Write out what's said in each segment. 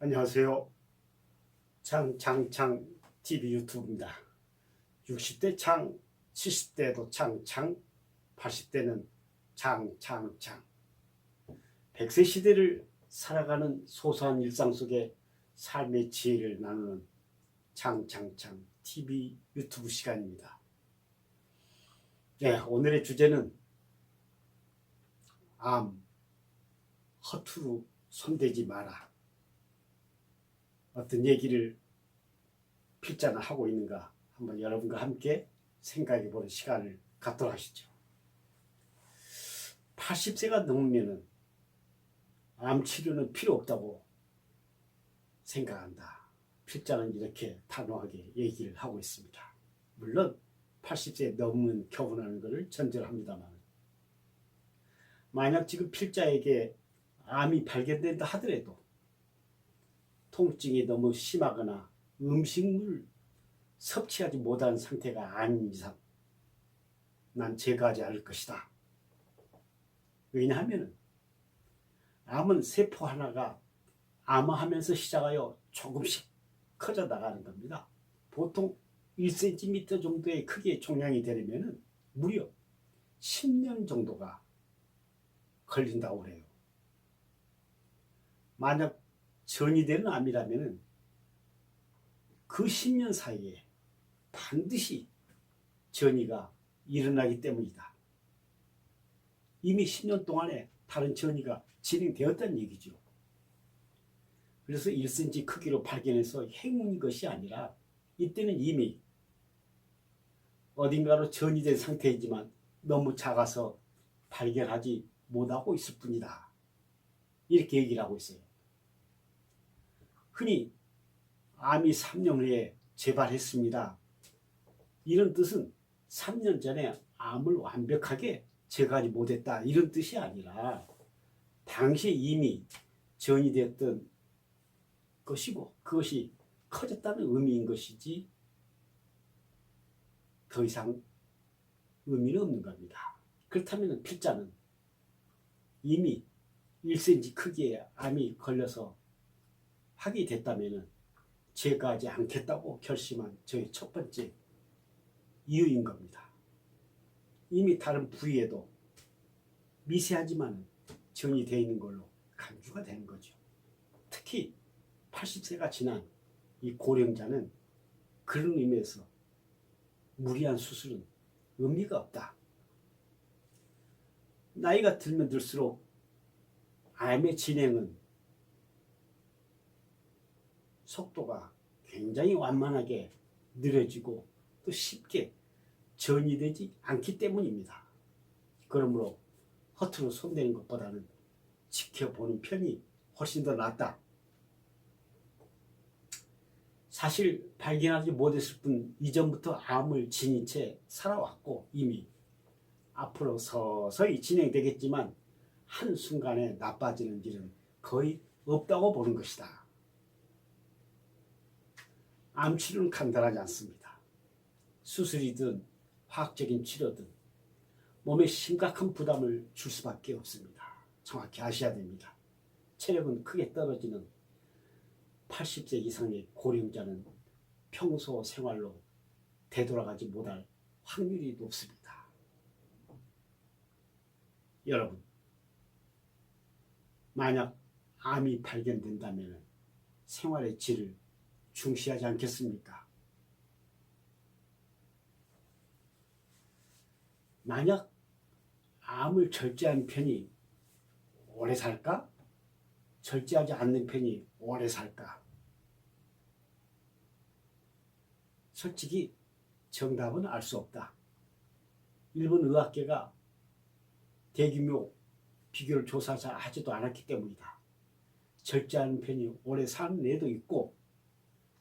안녕하세요. 장창창 TV 유튜브입니다. 60대 창, 70대도 창창, 80대는 장창창. 100세 시대를 살아가는 소소한 일상 속에 삶의 지혜를 나누는 장창창 TV 유튜브 시간입니다. 네, 오늘의 주제는 암, 허투루 손대지 마라. 어떤 얘기를 필자는 하고 있는가 한번 여러분과 함께 생각해 보는 시간을 갖도록 하시죠. 80세가 넘으면 암 치료는 필요 없다고 생각한다. 필자는 이렇게 단호하게 얘기를 하고 있습니다. 물론 80세 넘은 교훈하는 것을 전제로 합니다만, 만약 지금 필자에게 암이 발견된다 하더라도 통증이 너무 심하거나 음식물 섭취하지 못한 상태가 아닌 이상 난 제거하지 않을 것이다. 왜냐하면 암은 세포 하나가 암화하면서 시작하여 조금씩 커져 나가는 겁니다. 보통 1cm 정도의 크기의 종양이 되려면 무려 10년 정도가 걸린다고 해요. 만약 전이 되는 암이라면 그 10년 사이에 반드시 전이가 일어나기 때문이다. 이미 10년 동안에 다른 전이가 진행되었다는 얘기죠. 그래서 1cm 크기로 발견해서 행운인 것이 아니라 이때는 이미 어딘가로 전이 된 상태이지만 너무 작아서 발견하지 못하고 있을 뿐이다. 이렇게 얘기를 하고 있어요. 흔히 암이 3년 후에 재발했습니다. 이런 뜻은 3년 전에 암을 완벽하게 제거하지 못했다, 이런 뜻이 아니라 당시에 이미 전이 되었던 것이고 그것이 커졌다는 의미인 것이지 더 이상 의미는 없는 겁니다. 그렇다면 필자는 이미 1cm 크기의 암이 걸려서 하게 됐다면 제거하지 않겠다고 결심한 저의 첫 번째 이유인 겁니다. 이미 다른 부위에도 미세하지만 전이 되어 있는 걸로 간주가 되는 거죠. 특히 80세가 지난 이 고령자는 그런 의미에서 무리한 수술은 의미가 없다. 나이가 들면 들수록 암의 진행은 속도가 굉장히 완만하게 느려지고 또 쉽게 전이 되지 않기 때문입니다. 그러므로 허투루 손대는 것보다는 지켜보는 편이 훨씬 더 낫다. 사실 발견하지 못했을 뿐 이전부터 암을 지닌 채 살아왔고 이미 앞으로 서서히 진행되겠지만 한순간에 나빠지는 일은 거의 없다고 보는 것이다. 암 치료는 간단하지 않습니다. 수술이든 화학적인 치료든 몸에 심각한 부담을 줄 수밖에 없습니다. 정확히 아셔야 됩니다. 체력은 크게 떨어지는 80세 이상의 고령자는 평소 생활로 되돌아가지 못할 확률이 높습니다. 여러분, 만약 암이 발견된다면 생활의 질을 중시하지 않겠습니까? 만약 암을 절제하는 편이 오래 살까? 절제하지 않는 편이 오래 살까? 솔직히 정답은 알 수 없다. 일본 의학계가 대규모 비교를 조사하지도 않았기 때문이다. 절제하는 편이 오래 사는 애도 있고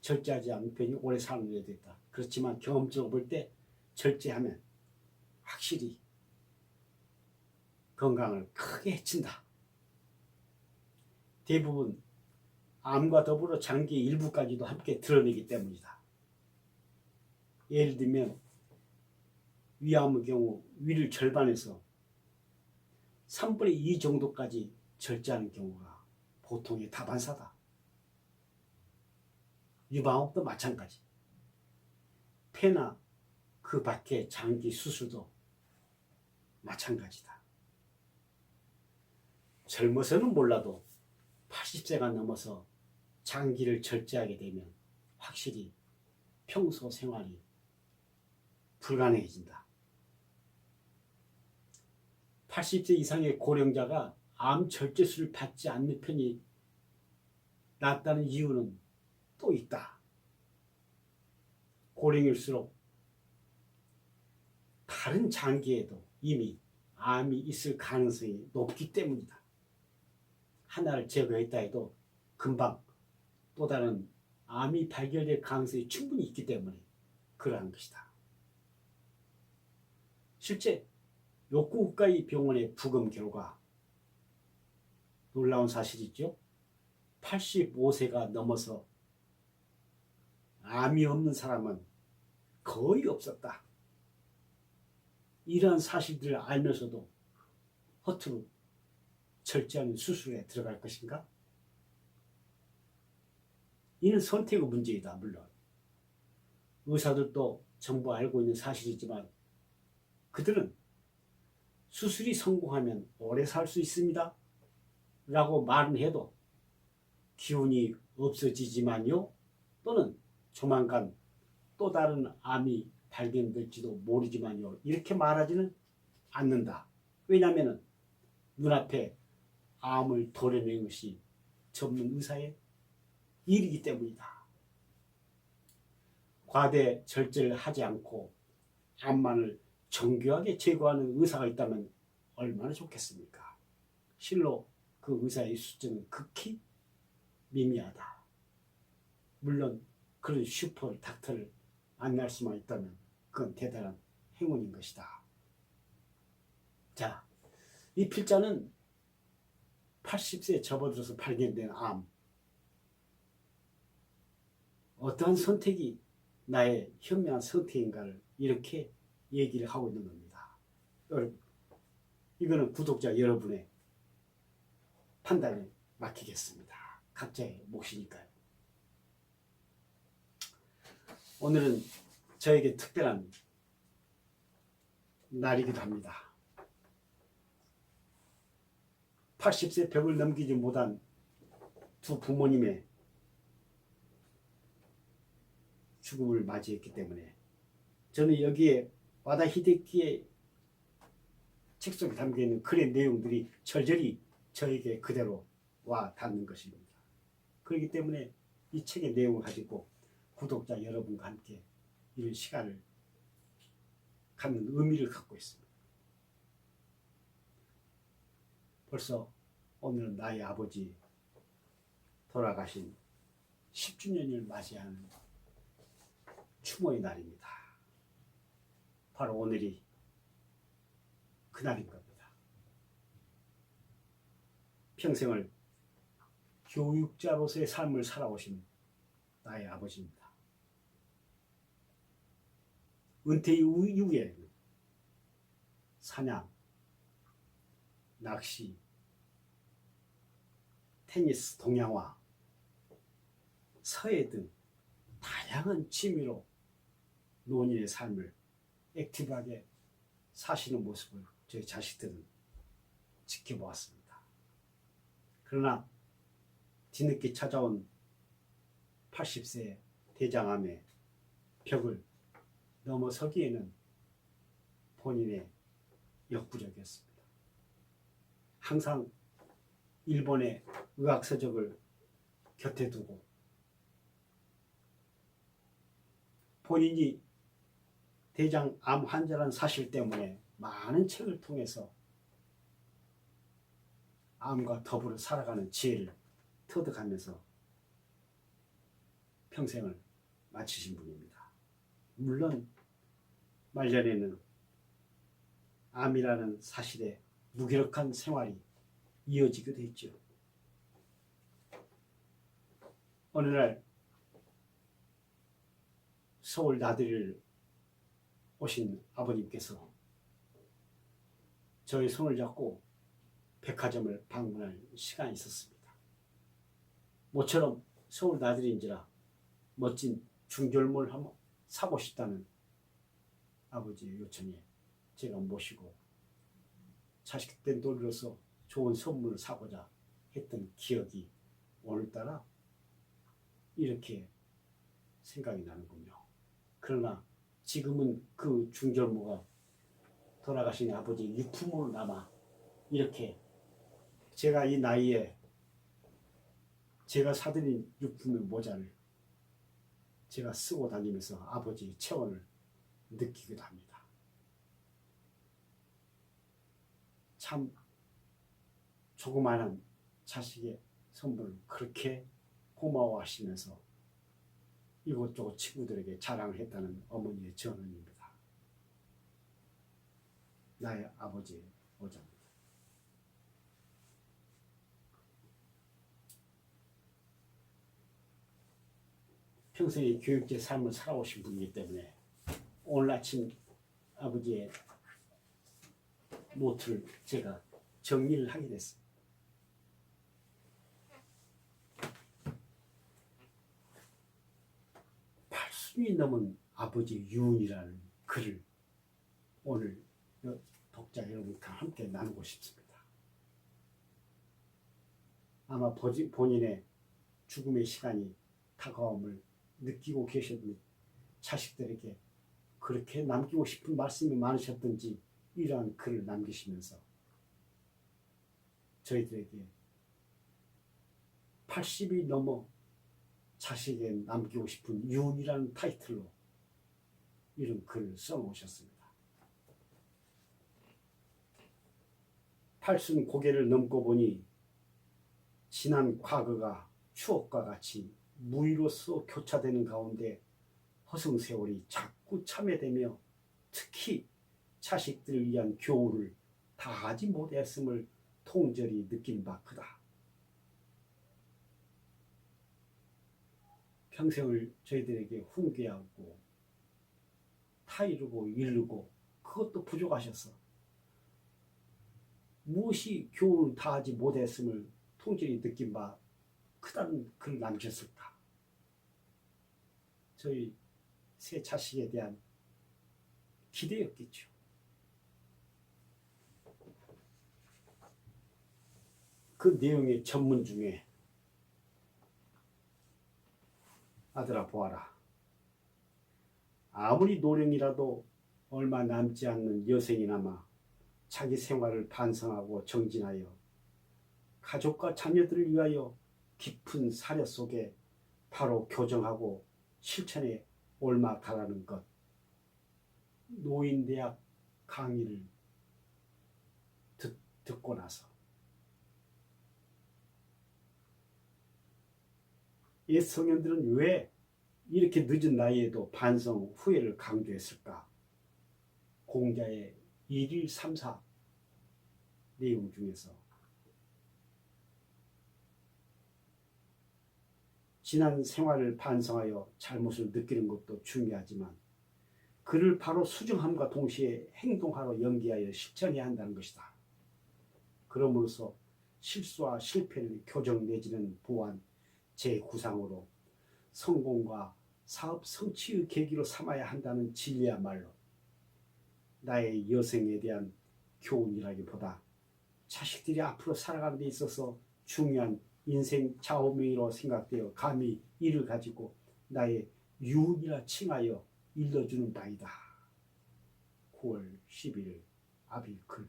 절제하지 않는 편이 오래 사는 애도 있다. 그렇지만 경험적으로 볼 때 절제하면 확실히 건강을 크게 해친다. 대부분 암과 더불어 장기의 일부까지도 함께 드러내기 때문이다. 예를 들면 위암의 경우 위를 절반에서 3분의 2 정도까지 절제하는 경우가 보통의 다반사다. 유방암도 마찬가지. 폐나 그 밖에 장기 수술도 마찬가지다. 젊어서는 몰라도 80세가 넘어서 장기를 절제하게 되면 확실히 평소 생활이 불가능해진다. 80세 이상의 고령자가 암 절제술을 받지 않는 편이 낫다는 이유는 또 있다. 고령일수록 다른 장기에도 이미 암이 있을 가능성이 높기 때문이다. 하나를 제거했다 해도 금방 또 다른 암이 발견될 가능성이 충분히 있기 때문에 그러한 것이다. 실제 욕구국가의 병원의 부검 결과 놀라운 사실이죠. 85세가 넘어서 암이 없는 사람은 거의 없었다. 이러한 사실들을 알면서도 허투루 절제하는 수술에 들어갈 것인가? 이는 선택의 문제이다. 물론 의사들도 전부 알고 있는 사실이지만 그들은 수술이 성공하면 오래 살 수 있습니다 라고 말은 해도 기운이 없어지지만요, 또는 조만간 또 다른 암이 발견될지도 모르지만요, 이렇게 말하지는 않는다. 왜냐하면 눈앞에 암을 도려내는 것이 전문 의사의 일이기 때문이다. 과대 절제를 하지 않고 암만을 정교하게 제거하는 의사가 있다면 얼마나 좋겠습니까? 실로 그 의사의 수준은 극히 미미하다. 물론 그런 슈퍼 닥터를 만날 수만 있다면 그건 대단한 행운인 것이다. 자, 이 필자는 80세에 접어들어서 발견된 암, 어떠한 선택이 나의 현명한 선택인가를 이렇게 얘기를 하고 있는 겁니다. 여러분, 이거는 구독자 여러분의 판단에 맡기겠습니다. 각자의 몫이니까요. 오늘은 저에게 특별한 날이기도 합니다. 80세 벽을 넘기지 못한 두 부모님의 죽음을 맞이했기 때문에 저는 여기에 와다 히데키의 책 속에 담겨있는 글의 내용들이 절절히 저에게 그대로 와 닿는 것입니다. 그렇기 때문에 이 책의 내용을 가지고 구독자 여러분과 함께 이런 시간을 갖는 의미를 갖고 있습니다. 벌써 오늘은 나의 아버지 돌아가신 10주년을 맞이하는 추모의 날입니다. 바로 오늘이 그날인 겁니다. 평생을 교육자로서의 삶을 살아오신 나의 아버지입니다. 은퇴 이후에 사냥, 낚시, 테니스, 동양화, 서예 등 다양한 취미로 노인의 삶을 액티브하게 사시는 모습을 저희 자식들은 지켜보았습니다. 그러나 뒤늦게 찾아온 80세 대장암의 벽을 넘어서기에는 본인의 역부족이었습니다. 항상 일본의 의학서적을 곁에 두고 본인이 대장암 환자라는 사실 때문에 많은 책을 통해서 암과 더불어 살아가는 지혜를 터득하면서 평생을 마치신 분입니다. 물론 말년에는 암이라는 사실에 무기력한 생활이 이어지기도 했죠. 어느 날 서울 나들이를 오신 아버님께서 저의 손을 잡고 백화점을 방문할 시간이 있었습니다. 모처럼 서울 나들이인지라 멋진 중절모를 한번 사고 싶다는 아버지의 요청에 제가 모시고 자식된 돈으로서 좋은 선물을 사고자 했던 기억이 오늘따라 이렇게 생각이 나는군요. 그러나 지금은 그 중절모가 돌아가신 아버지 유품으로 남아 이렇게 제가 이 나이에 제가 사드린 유품의 모자를 제가 쓰고 다니면서 아버지의 체온을 느끼기도 합니다. 참 조그마한 자식의 선물을 그렇게 고마워하시면서 이곳저곳 친구들에게 자랑을 했다는 어머니의 전언입니다. 나의 아버지의 모자입니다. 평생에 교육제 삶을 살아오신 분이기 때문에 오늘 아침 아버지의 노트를 제가 정리를 하게 됐습니다. 80이 넘은 아버지 유언이라는 글을 오늘 독자 여러분과 함께 나누고 싶습니다. 아마 본인의 죽음의 시간이 다가옴을 느끼고 계셨는 자식들에게 그렇게 남기고 싶은 말씀이 많으셨던지 이러한 글을 남기시면서 저희들에게 80이 넘어 자식에게 남기고 싶은 유언이라는 타이틀로 이런 글을 써놓으셨습니다. 팔순 고개를 넘고 보니 지난 과거가 추억과 같이 무의로서 교차되는 가운데 허송세월이 자꾸 참여되며 특히 자식들을 위한 교훈을 다하지 못했음을 통절히 느낀 바 크다. 평생을 저희들에게 훈계하고 타이르고 이르고 그것도 부족하셔서 무엇이 교훈을 다하지 못했음을 통절히 느낀 바 크다는 글을 남겼을까? 저희 새 자식에 대한 기대였겠죠. 그 내용의 전문 중에 아들아 보아라. 아무리 노령이라도 얼마 남지 않는 여생이나마 자기 생활을 반성하고 정진하여 가족과 자녀들을 위하여 깊은 사려 속에 바로 교정하고 실천에 올마가라는 것. 노인대학 강의를 듣고 나서 옛 성현들은 왜 이렇게 늦은 나이에도 반성 후회를 강조했을까? 공자의 1일 3사 내용 중에서 지난 생활을 반성하여 잘못을 느끼는 것도 중요하지만 그를 바로 수정함과 동시에 행동하러 연기하여 실천해야 한다는 것이다. 그러므로서 실수와 실패를 교정 내지는 보완 제9상으로 성공과 사업 성취의 계기로 삼아야 한다는 진리야말로 나의 여생에 대한 교훈이라기보다 자식들이 앞으로 살아가는 데 있어서 중요한 인생 좌우명이라고 생각되어 감히 이를 가지고 나의 유언이라 칭하여 일러주는 바이다. 9월 11일 아비글.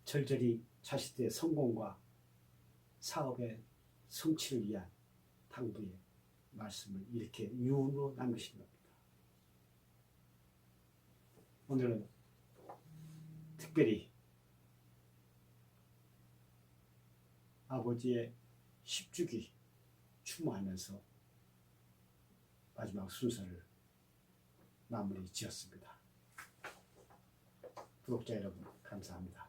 절절히 자식들의 성공과 사업의 성취를 위한 당부의 말씀을 이렇게 유언으로 남기신 겁니다. 오늘은 특별히 아버지의 10주기 추모하면서 마지막 순서를 마무리 지었습니다. 구독자 여러분 감사합니다.